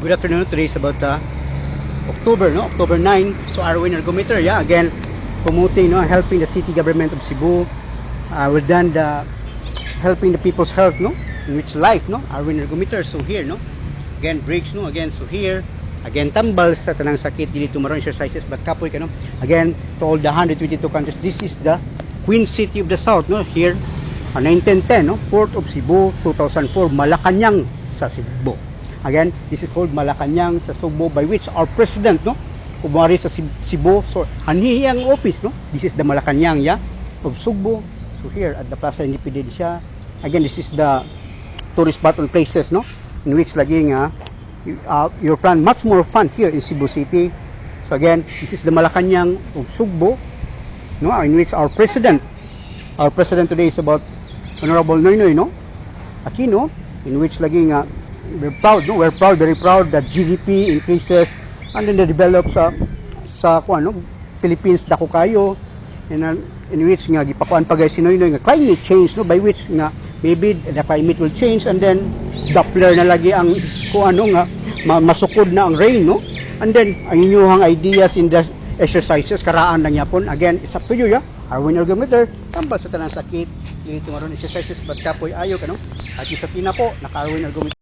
Good afternoon. Today is about October 9. So Arwin Ergometer, again promoting, helping the city government of Cebu. We've done the helping the people's health, in which life, Arwin Ergometer. So here, again breaks, again. So here, again tambal sa tanang sakit, dili tumaron exercises, but kapoy ka, again to all the 122 countries. This is the Queen City of the South, Here, 1910, Port of Cebu, 2004, Malacanang sa Cebu. Again, this is called Malacanang sa Cebu, by which our president, umari sa Cebu. So, anhiyang office, This is the Malacanang, of Cebu. So here at the Plaza Independencia, again, this is the tourist spot on places, in which laging you plan much more fun here in Cebu City. So again, this is the Malacanang of Cebu, in which our president today is about Honorable Noynoy, Aquino, in which laging we're proud, very proud that GDP increases and then develop sa Philippines dako kayo, and in which nga gipakuan pagay si Noynoy nga climate change, by which nga maybe the climate will change, and then Doppler na lagi ang nga masukod na ang rain, and then ang inyong ideas in the exercises karaan lang yapon. Again, it's up to you, Arwin Ergometer, tambal sa tanang sakit, yung tumaron exercises, but kapoy ayo ka, at isa tina po, naka Arwin Ergometer.